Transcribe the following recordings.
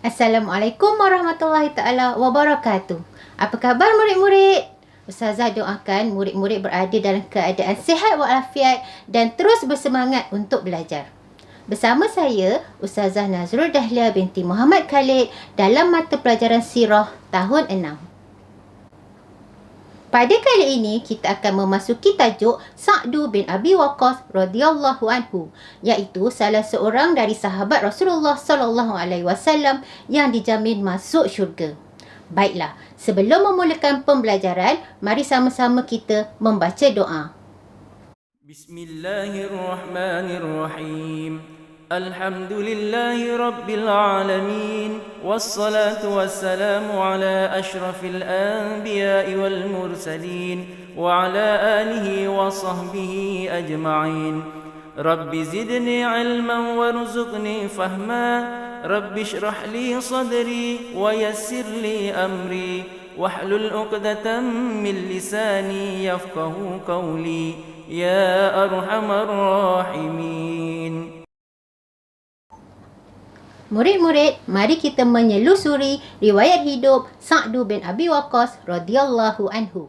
Assalamualaikum warahmatullahi taala wabarakatuh. Apa khabar murid-murid? Ustazah doakan murid-murid berada dalam keadaan sihat walafiat dan terus bersemangat untuk belajar. Bersama saya, Ustazah Nazrul Dahlia binti Muhammad Khalid dalam mata pelajaran Sirah tahun 6. Pada kali ini, kita akan memasuki tajuk Sa'du bin Abi Waqqas radhiyallahu anhu, iaitu salah seorang dari sahabat Rasulullah sallallahu alaihi wasallam yang dijamin masuk syurga. Baiklah, sebelum memulakan pembelajaran, mari sama-sama kita membaca doa. Bismillahirrahmanirrahim. الحمد لله رب العالمين والصلاة والسلام على أشرف الأنبياء والمرسلين وعلى آله وصحبه أجمعين رب زدني علما وارزقني فهما رب اشرح لي صدري ويسر لي أمري واحلل عقدة من لساني يفقه قولي يا أرحم الراحمين. Murid-murid, mari kita menyelusuri riwayat hidup Sa'du bin Abi Waqqas radhiyallahu anhu.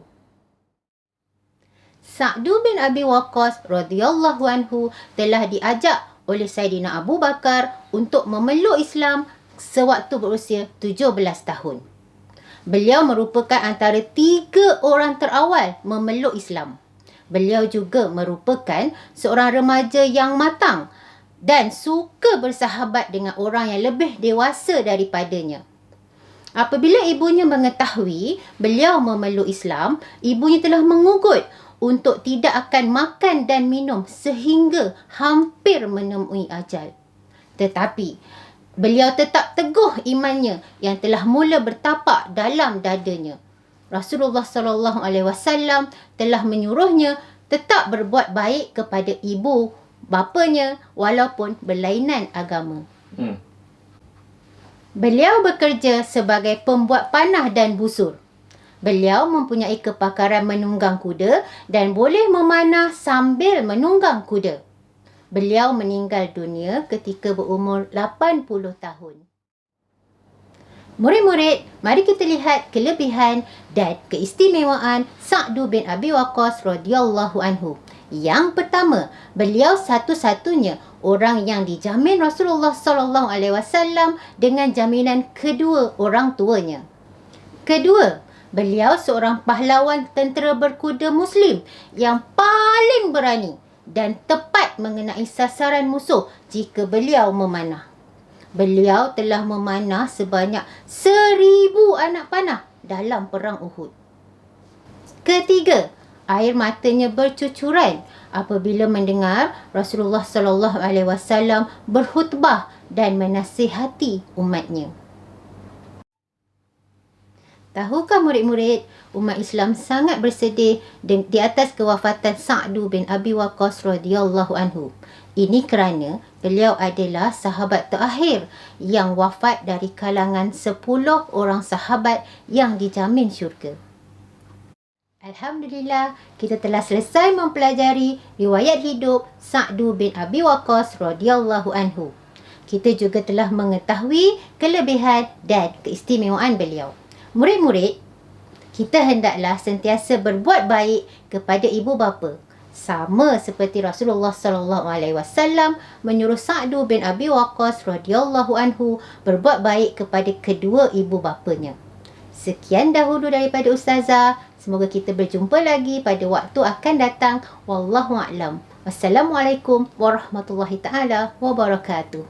Sa'du bin Abi Waqqas radhiyallahu anhu telah diajak oleh Saidina Abu Bakar untuk memeluk Islam sewaktu berusia 17 tahun. Beliau merupakan antara 3 orang terawal memeluk Islam. Beliau juga merupakan seorang remaja yang matang dan suka bersahabat dengan orang yang lebih dewasa daripadanya. Apabila ibunya mengetahui beliau memeluk Islam, ibunya telah mengugut untuk tidak akan makan dan minum sehingga hampir menemui ajal. Tetapi beliau tetap teguh imannya yang telah mula bertapak dalam dadanya. Rasulullah sallallahu alaihi wasallam telah menyuruhnya tetap berbuat baik kepada ibu bapanya walaupun berlainan agama. Beliau bekerja sebagai pembuat panah dan busur. Beliau mempunyai kepakaran menunggang kuda dan boleh memanah sambil menunggang kuda. Beliau meninggal dunia ketika berumur 80 tahun. Murid-murid, mari kita lihat kelebihan dan keistimewaan Sa'du bin Abi Waqqas radhiyallahu anhu. Yang pertama, beliau satu-satunya orang yang dijamin Rasulullah sallallahu alaihi wasallam dengan jaminan kedua orang tuanya. Kedua, beliau seorang pahlawan tentera berkuda Muslim yang paling berani dan tepat mengenai sasaran musuh jika beliau memanah. Beliau telah memanah sebanyak 1000 anak panah dalam perang Uhud. Ketiga, air matanya bercucuran apabila mendengar Rasulullah sallallahu alaihi wasallam berkhutbah dan menasihati umatnya. Tahukah murid-murid, umat Islam sangat bersedih di atas kewafatan Sa'du bin Abi Waqqas radhiyallahu anhu. Ini kerana beliau adalah sahabat terakhir yang wafat dari kalangan 10 orang sahabat yang dijamin syurga. Alhamdulillah, kita telah selesai mempelajari riwayat hidup Sa'du bin Abi Waqqas radhiyallahu anhu. Kita juga telah mengetahui kelebihan dan keistimewaan beliau. Murid-murid, kita hendaklah sentiasa berbuat baik kepada ibu bapa, sama seperti Rasulullah sallallahu alaihi wasallam menyuruh Sa'du bin Abi Waqqas radhiyallahu anhu berbuat baik kepada kedua ibu bapanya. Sekian dahulu daripada Ustazah. Semoga kita berjumpa lagi pada waktu akan datang. Wallahu a'lam. Wassalamualaikum warahmatullahi taala wabarakatuh.